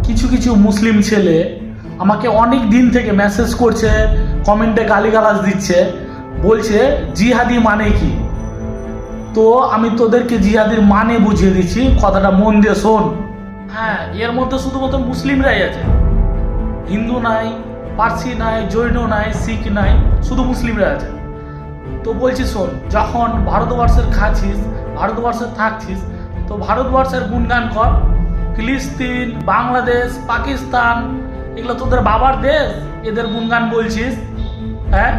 কিছু কিছু মুসলিম ছেলে আমাকে অনেক দিন থেকে মেসেজ করছে, কমেন্টে গালিগালাজ দিচ্ছে, বলছে জিহাদি মানে কি। তো আমি তোদেরকে জিহাদির মানে বুঝিয়ে দিচ্ছি, কথাটা মন দিয়ে শোন। হ্যাঁ, এর মধ্যে শুধুমাত্র মুসলিমরাই আছে, হিন্দু নাই, পার্সি নাই, জৈন নাই, শিখ নাই, শুধু মুসলিমরা আছে। তো বলছি শোন, যখন ভারতবর্ষের খাচ্ছিস, ভারতবর্ষে থাকছিস, তো ভারতবর্ষের গুণগান কর। ফিলিস্তিন, বাংলাদেশ, পাকিস্তান, এগুলো তোদের বাবার দেশ, এদের গুণগান বলছিস। হ্যাঁ,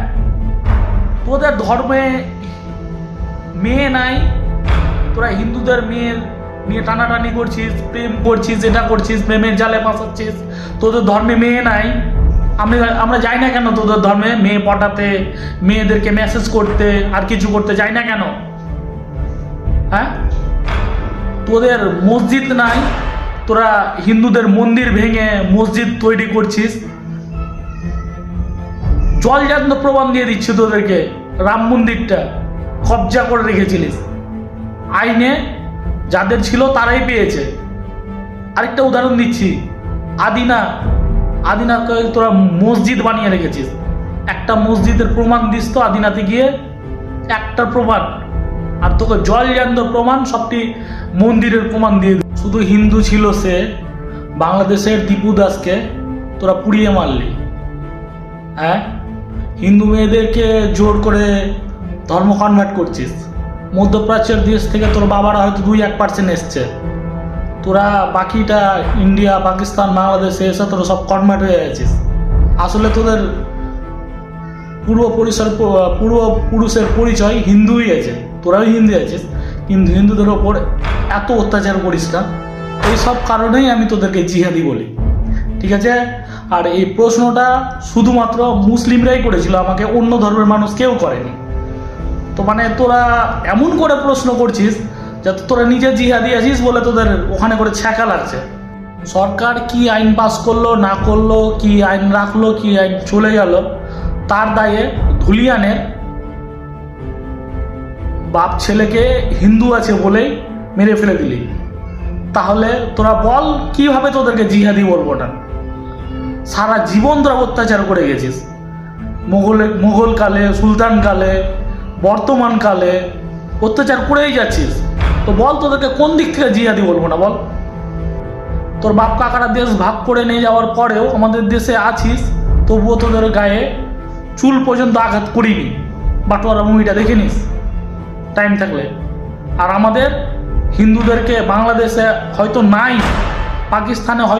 তোদের ধর্মে মেয়ে নাই, তোরা হিন্দুদের মেয়ে নিয়ে টানাটানি করছিস, প্রেম করছিস, এটা করছিস, প্রেমের জালে ফাঁসাচ্ছিস। তোদের ধর্মে মেয়ে নাই, আমরা যাই না কেন তোদের ধর্মে? মেয়ে পটাতে, মেয়েদেরকে মেসেজ করতে, আর কিছু করতে যাই না কেন? হ্যাঁ, তোদের মসজিদ নাই, তোরা হিন্দুদের মন্দির ভেঙে মসজিদ তৈরি করছিস। জলজান্ত প্রমাণ দিয়ে দিচ্ছি তোদেরকে, রাম মন্দিরটা কবজা করে রেখেছিলিস, আইনে যাদের ছিল তারাই পেয়েছে। আরেকটা উদাহরণ দিচ্ছি, আদিনাকে তোরা মসজিদ বানিয়ে রেখেছিস। একটা মসজিদের প্রমাণ দিস তো আদিনাতে গিয়ে, একটা প্রমাণ। আর তোকে জলজান্ত প্রমাণ, সবটি মন্দিরের প্রমাণ দিয়ে। শুধু হিন্দু ছিল সে, বাংলাদেশের দীপু দাসকে তোরা পুড়িয়ে মারলি। হ্যাঁ, হিন্দু মেয়েদেরকে জোর করে ধর্ম কনভার্ট করছিস। মধ্যপ্রাচ্যের দেশ থেকে তোর বাবারা হয়তো 2-1% এসছে, তোরা বাকিটা ইন্ডিয়া, পাকিস্তান, বাংলাদেশে এসে তোরা সব কনভার্ট হয়ে গেছিস। আসলে তোদের পূর্বপুরুষের পরিচয় হিন্দুই আছে, তোরাও হিন্দু আছিস, কিন্তু হিন্দুদের ওপর এত অত্যাচার করিস না। এই সব কারণেই আমি তোদেরকে জিহাদি বলি, ঠিক আছে? আর এই প্রশ্নটা শুধুমাত্র মুসলিমরাই করেছিল আমাকে, অন্য ধর্মের মানুষ কেউ করেনি। তো মানে তোরা এমন করে প্রশ্ন করছিস যাতে তোরা নিজে জিহাদি আছিস বলে তোদের ওখানে করে ছ্যাঁকা লাগছে। সরকার কি আইন পাস করলো না করলো, কি আইন রাখলো, কি আইন চলে গেল, তার দায়ে ধুলিয়ানের বাপ ছেলেকে হিন্দু আছে বলেই মেরে ফেলে দিলি। তাহলে তোরা বল কিভাবে তোদেরকে জিহাদি বলবো না? সারা জীবন তোরা অত্যাচার করে গেছিস, মোগল কালে, সুলতান কালে, বর্তমান কালে অত্যাচার করেই যাচ্ছিস। তো বল তোদেরকে কোন দিক থেকে জিহাদি বলবো না বল? তোর বাপ কাকারা দেশ ভাগ করে নিয়ে যাওয়ার পরেও আমাদের দেশে আছিস, তবুও তোদের গায়ে চুল পর্যন্ত আঘাত করিনি। বাটোয়ারা মুভিটা দেখে নিস টাইম থাকলে। আর আমাদের হিন্দুদেরকে বাংলাদেশে হয়তো নাই, পাকিস্তানে